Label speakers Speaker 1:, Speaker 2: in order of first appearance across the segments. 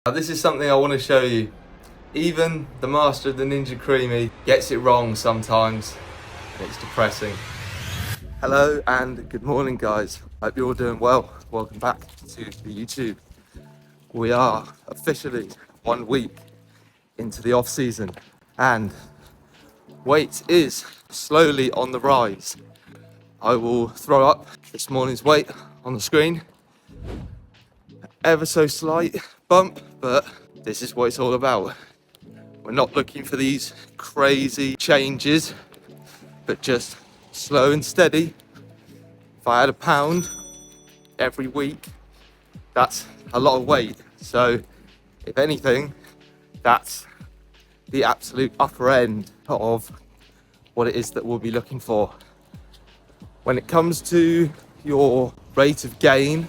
Speaker 1: Now this is something I want to show you. Even the master of the Ninja Creami gets it wrong sometimes, and it's depressing. Hello and good morning guys, hope you're all doing well. Welcome back to the YouTube. We are officially 1 week into the off season and weight is slowly on the rise. I will throw up this morning's weight on the screen. Ever so slight bump, but this is what it's all about. We're not looking for these crazy changes, but just slow and steady. If I had a pound every week, that's a lot of weight. So if anything, that's the absolute upper end of what it is that we'll be looking for. When it comes to your rate of gain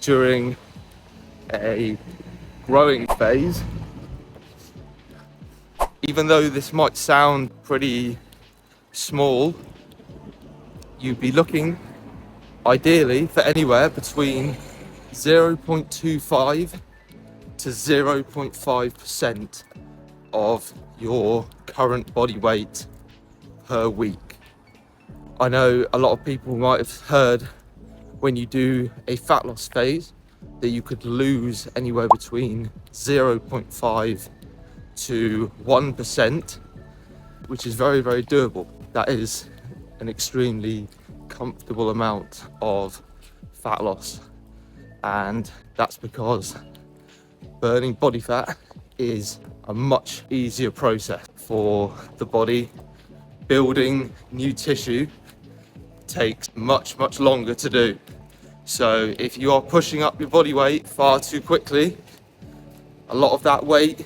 Speaker 1: during a growing phase, even though this might sound pretty small, you'd be looking ideally for anywhere between 0.25 to 0.5% of your current body weight per week. I know a lot of people might have heard when you do a fat loss phase that you could lose anywhere between 0.5 to 1%, which is very, very doable. That is an extremely comfortable amount of fat loss, and that's because burning body fat is a much easier process for the body. Building new tissue takes much longer to do. So if you are pushing up your body weight far too quickly, a lot of that weight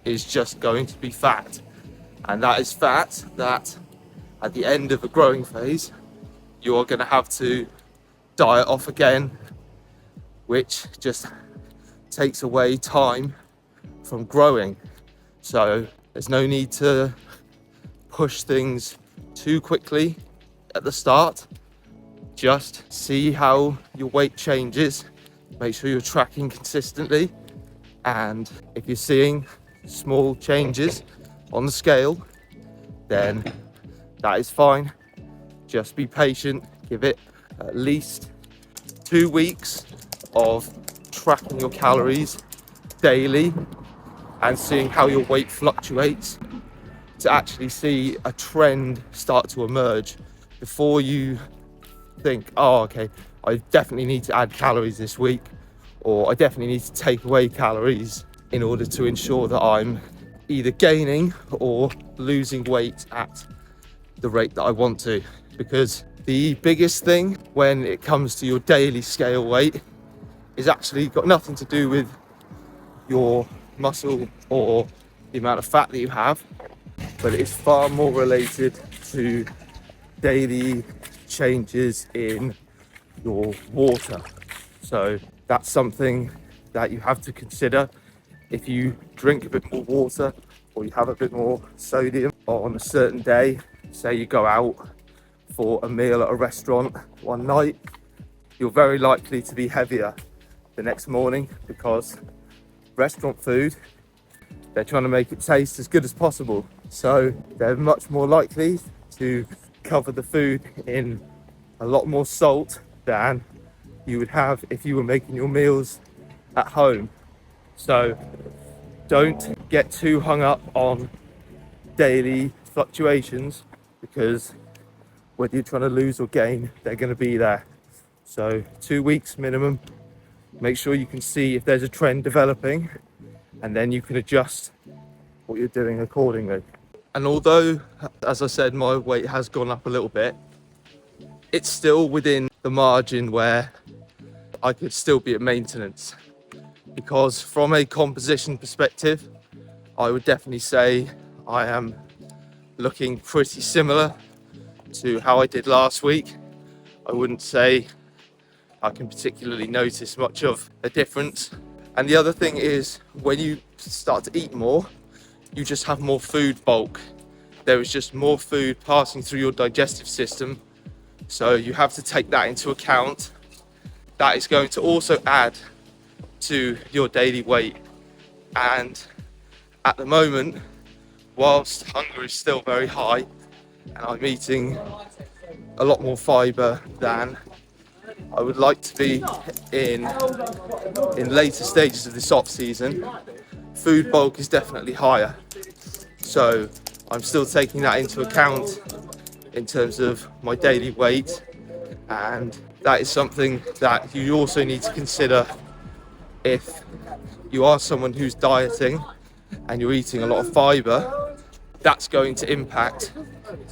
Speaker 1: is just going to be fat, and that is fat that at the end of a growing phase you are going to have to diet off again, which just takes away time from growing. So there's no need to push things too quickly at the start. Just see how your weight changes, make sure you're tracking consistently, and if you're seeing small changes on the scale, then that is fine. Just be patient, give it at least 2 weeks of tracking your calories daily and seeing how your weight fluctuates to actually see a trend start to emerge before you think, oh okay, I definitely need to add calories this week, or I definitely need to take away calories in order to ensure that I'm either gaining or losing weight at the rate that I want to. Because the biggest thing when it comes to your daily scale weight is actually got nothing to do with your muscle or the amount of fat that you have, but it's far more related to daily changes in your water. So that's something that you have to consider. If you drink a bit more water or you have a bit more sodium on a certain day, say you go out for a meal at a restaurant one night, you're very likely to be heavier the next morning, because restaurant food, they're trying to make it taste as good as possible. So they're much more likely to cover the food in a lot more salt than you would have if you were making your meals at home. So don't get too hung up on daily fluctuations, because whether you're trying to lose or gain, they're going to be there. So 2 weeks minimum. Make sure you can see if there's a trend developing, and then you can adjust what you're doing accordingly. And although, as I said, my weight has gone up a little bit, it's still within the margin where I could still be at maintenance. Because from a composition perspective, I would definitely say I am looking pretty similar to how I did last week. I wouldn't say I can particularly notice much of a difference. And the other thing is, when you start to eat more, you just have more food bulk. There is just more food passing through your digestive system. So you have to take that into account. That is going to also add to your daily weight. And at the moment, whilst hunger is still very high and I'm eating a lot more fibre than I would like to be in later stages of this off season, food bulk is definitely higher. So I'm still taking that into account in terms of my daily weight, and that is something that you also need to consider if you are someone who's dieting and you're eating a lot of fibre. That's going to impact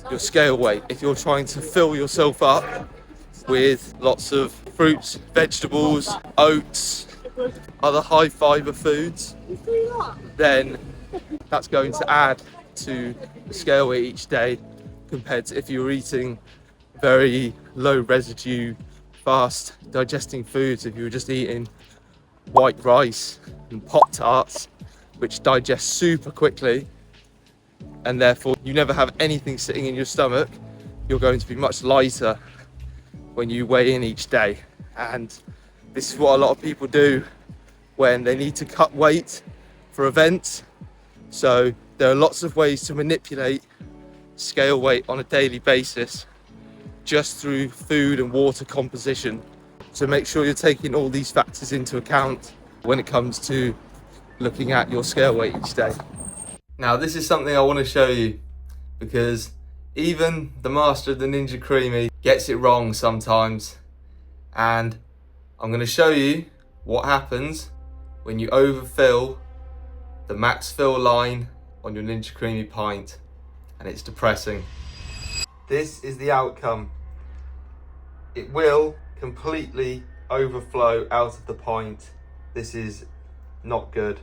Speaker 1: your scale weight. If you're trying to fill yourself up with lots of fruits, vegetables, oats, other high fibre foods, then that's going to add to the scale weight each day, compared to if you're eating very low residue, fast digesting foods. If you were just eating white rice and Pop-Tarts, which digest super quickly, and therefore you never have anything sitting in your stomach, you're going to be much lighter when you weigh in each day. And this is what a lot of people do when they need to cut weight for events. So there are lots of ways to manipulate scale weight on a daily basis just through food and water composition. So make sure you're taking all these factors into account when it comes to looking at your scale weight each day. Now, this is something I want to show you, because even the master of the Ninja Creami gets it wrong sometimes. And I'm going to show you what happens when you overfill the max fill line on your Ninja Creami pint, and it's depressing. This is the outcome. It will completely overflow out of the pint. This is not good.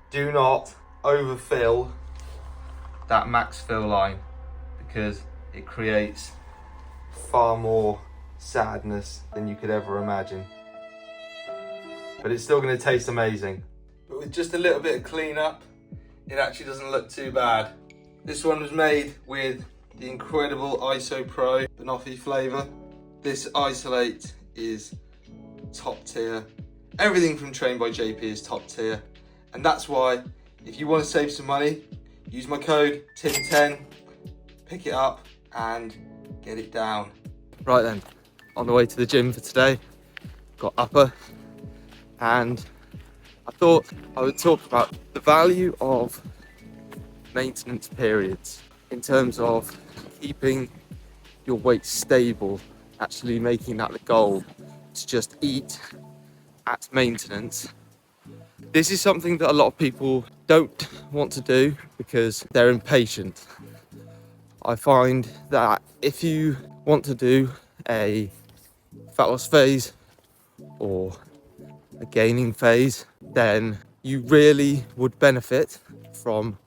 Speaker 1: Do not overfill that max fill line, because it creates far more sadness than you could ever imagine. But it's still going to taste amazing. But with just a little bit of cleanup, it actually doesn't look too bad. This one was made with the incredible ISO Pro banoffee flavour. This isolate is top tier. Everything from Trained by JP is top tier. And that's why, if you want to save some money, use my code TIM10, pick it up and get it down. Right then, on the way to the gym for today, got upper, and I thought I would talk about the value of maintenance periods in terms of keeping your weight stable, actually making that the goal, to just eat at maintenance. This is something that a lot of people don't want to do because they're impatient. I find that if you want to do a fat loss phase or a gaining phase, then you really would benefit from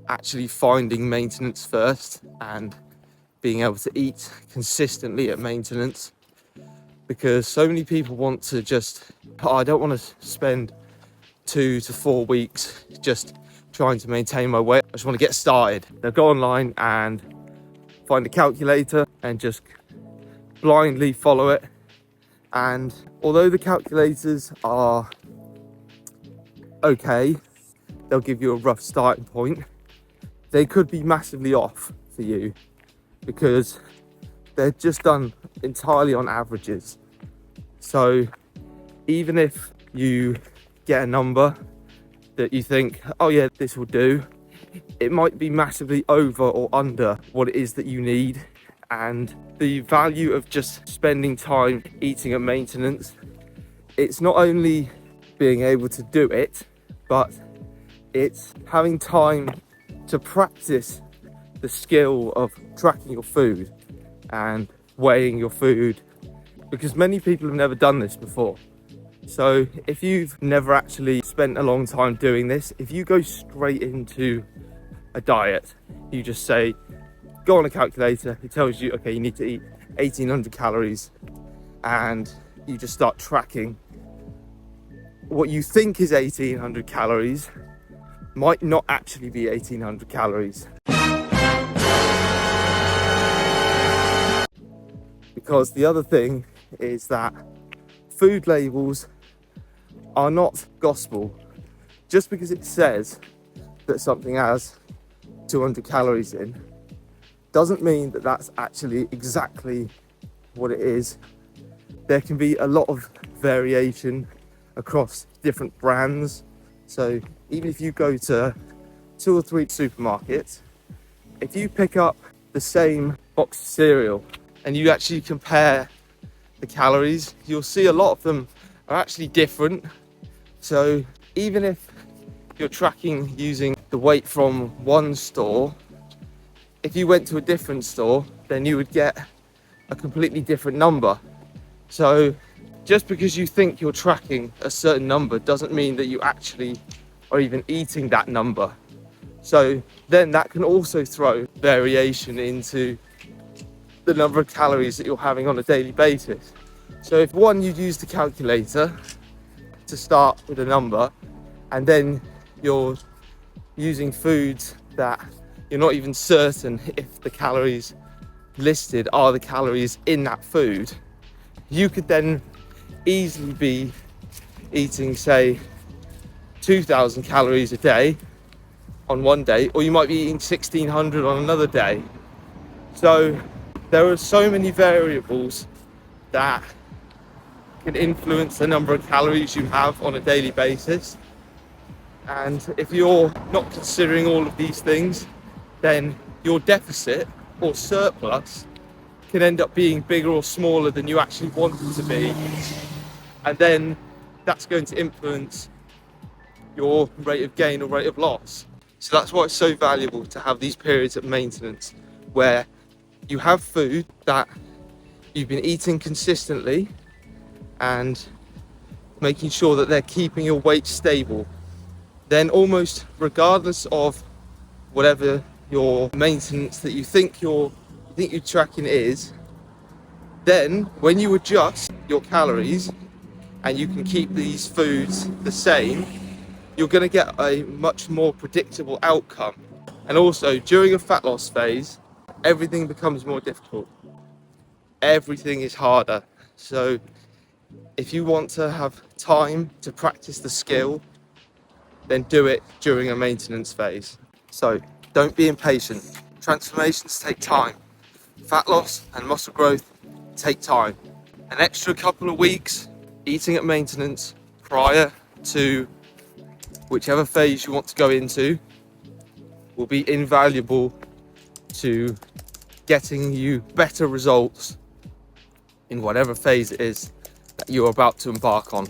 Speaker 1: actually finding maintenance first and being able to eat consistently at maintenance. Because so many people want to just, I don't want to spend 2 to 4 weeks just trying to maintain my weight. I just want to get started. They'll go online and find a calculator and just blindly follow it. And although the calculators are okay, they'll give you a rough starting point, they could be massively off for you because they're just done entirely on averages. So even if you get a number that you think, oh yeah, this will do, it might be massively over or under what it is that you need. And the value of just spending time eating at maintenance, it's not only being able to do it, but it's having time to practice the skill of tracking your food and weighing your food, because many people have never done this before. So if you've never actually spent a long time doing this, if you go straight into a diet, you just say, go on a calculator, it tells you, okay, you need to eat 1800 calories, and you just start tracking. What you think is 1800 calories might not actually be 1800 calories. Because the other thing is that food labels are not gospel. Just because it says that something has 200 calories in doesn't mean that that's actually exactly what it is. There can be a lot of variation across different brands. So even if you go to 2 or 3 supermarkets, if you pick up the same box of cereal and you actually compare the calories, you'll see a lot of them are actually different. So even if you're tracking using the weight from one store, if you went to a different store, then you would get a completely different number. So just because you think you're tracking a certain number doesn't mean that you actually are even eating that number. So then that can also throw variation into the number of calories that you're having on a daily basis. So if one, you'd use the calculator to start with a number, and then you're using foods that you're not even certain if the calories listed are the calories in that food, you could then easily be eating, say, 2,000 calories a day on one day, or you might be eating 1,600 on another day. So there are so many variables that can influence the number of calories you have on a daily basis. And if you're not considering all of these things, then your deficit or surplus can end up being bigger or smaller than you actually want it to be. And then that's going to influence your rate of gain or rate of loss. So that's why it's so valuable to have these periods of maintenance where you have food that you've been eating consistently and making sure that they're keeping your weight stable. Then almost regardless of whatever your maintenance that you think you're tracking is, then when you adjust your calories and you can keep these foods the same, you're going to get a much more predictable outcome. And also during a fat loss phase, everything becomes more difficult. Everything is harder. So if you want to have time to practice the skill, then do it during a maintenance phase. So don't be impatient. Transformations take time. Fat loss and muscle growth take time. An extra couple of weeks eating at maintenance prior to whichever phase you want to go into will be invaluable to getting you better results in whatever phase it is that you're about to embark on.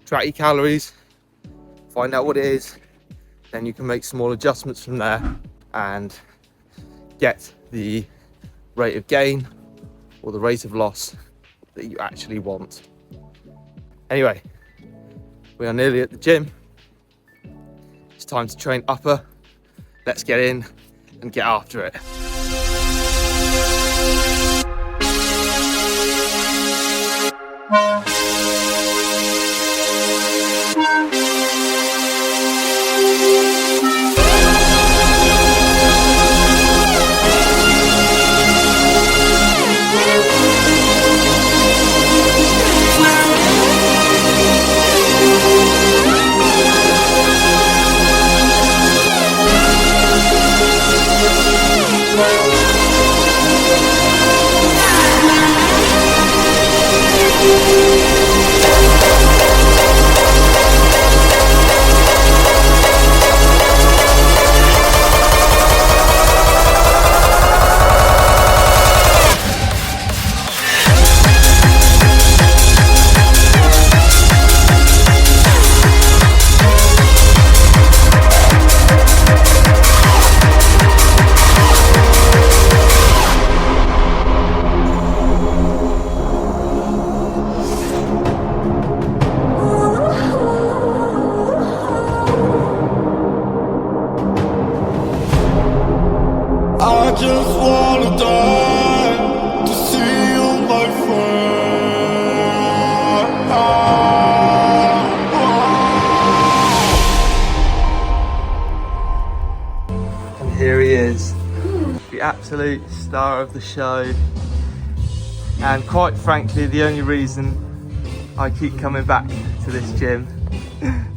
Speaker 1: Track your calories, find out what it is, then you can make small adjustments from there and get the rate of gain or the rate of loss that you actually want. Anyway, we are nearly at the gym. It's time to train upper. Let's get in and get after it.
Speaker 2: I just wanna die to see you, my friend.
Speaker 1: And here he is, the absolute star of the show. And quite frankly, the only reason I keep coming back to this gym.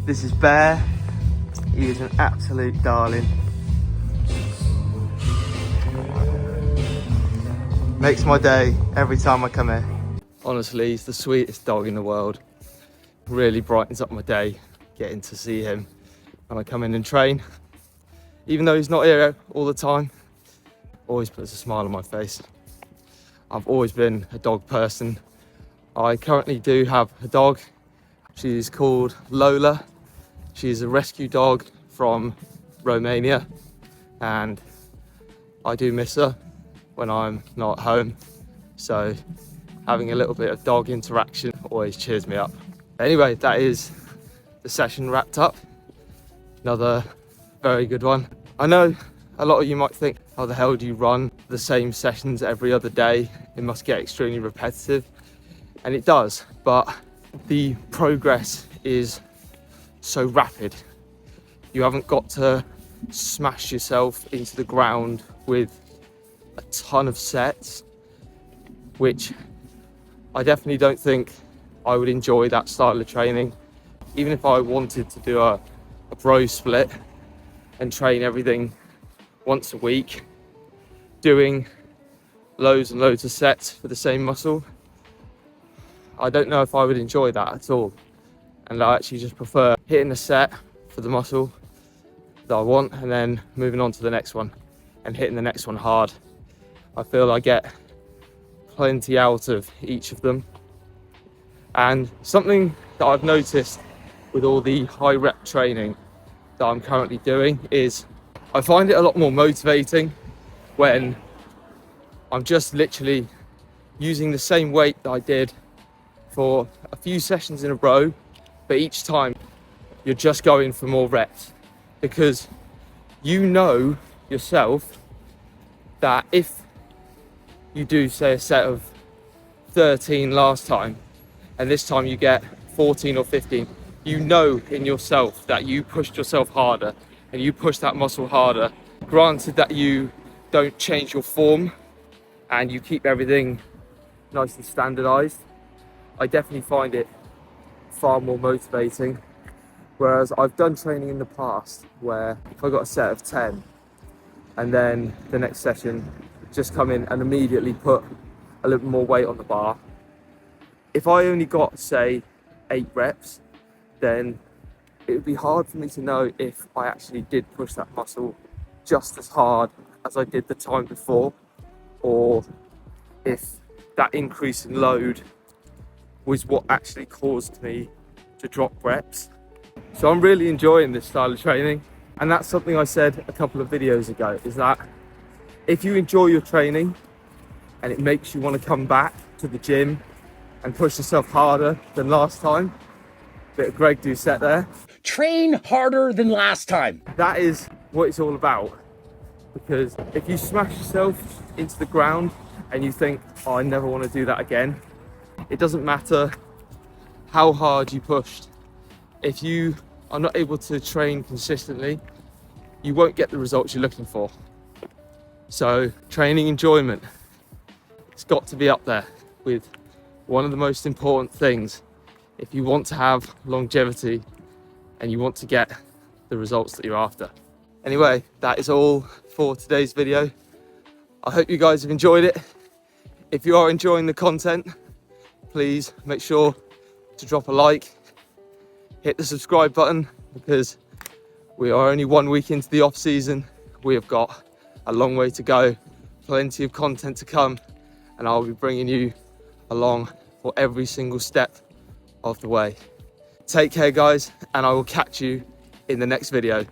Speaker 1: This is Bear. He is an absolute darling. Makes my day every time I come here. Honestly, he's the sweetest dog in the world. Really brightens up my day getting to see him when I come in and train. Even though he's not here all the time, always puts a smile on my face. I've always been a dog person. I currently do have a dog. She's called Lola. She's a rescue dog from Romania, and I do miss her when I'm not at home. So having a little bit of dog interaction always cheers me up. Anyway, that is the session wrapped up. Another very good one. I know a lot of you might think, how the hell do you run the same sessions every other day? It must get extremely repetitive. And it does, but the progress is so rapid. You haven't got to smash yourself into the ground with a ton of sets, which I definitely don't think I would enjoy that style of training. Even if I wanted to do a bro split and train everything once a week, doing loads and loads of sets for the same muscle, I don't know if I would enjoy that at all. And I actually just prefer hitting a set for the muscle that I want and then moving on to the next one and hitting the next one hard. I feel I get plenty out of each of them. And something that I've noticed with all the high rep training that I'm currently doing is I find it a lot more motivating when I'm just literally using the same weight that I did for a few sessions in a row, but each time you're just going for more reps, because you know yourself that if you do, say, a set of 13 last time and this time you get 14 or 15, you know in yourself that you pushed yourself harder and you push that muscle harder. Granted that you don't change your form and you keep everything nice and standardized, I definitely find it far more motivating. Whereas I've done training in the past where if I got a set of 10 and then the next session just come in and immediately put a little more weight on the bar, if I only got, say, 8 reps, then it would be hard for me to know if I actually did push that muscle just as hard as I did the time before, or if that increase in load was what actually caused me to drop reps. So I'm really enjoying this style of training, and that's something I said a couple of videos ago, is that if you enjoy your training and it makes you want to come back to the gym and push yourself harder than last time, bit of Greg Doucette there.
Speaker 3: Train harder than last time.
Speaker 1: That is what it's all about. Because if you smash yourself into the ground and you think, oh, I never want to do that again, it doesn't matter how hard you pushed. If you are not able to train consistently, you won't get the results you're looking for. So training enjoyment, it's got to be up there with one of the most important things if you want to have longevity and you want to get the results that you're after. Anyway, that is all for today's video. I hope you guys have enjoyed it. If you are enjoying the content, please make sure to drop a like, hit the subscribe button, because we are only 1 week into the off season. We have got a long way to go, plenty of content to come, and I'll be bringing you along for every single step of the way. Take care, guys, and I will catch you in the next video.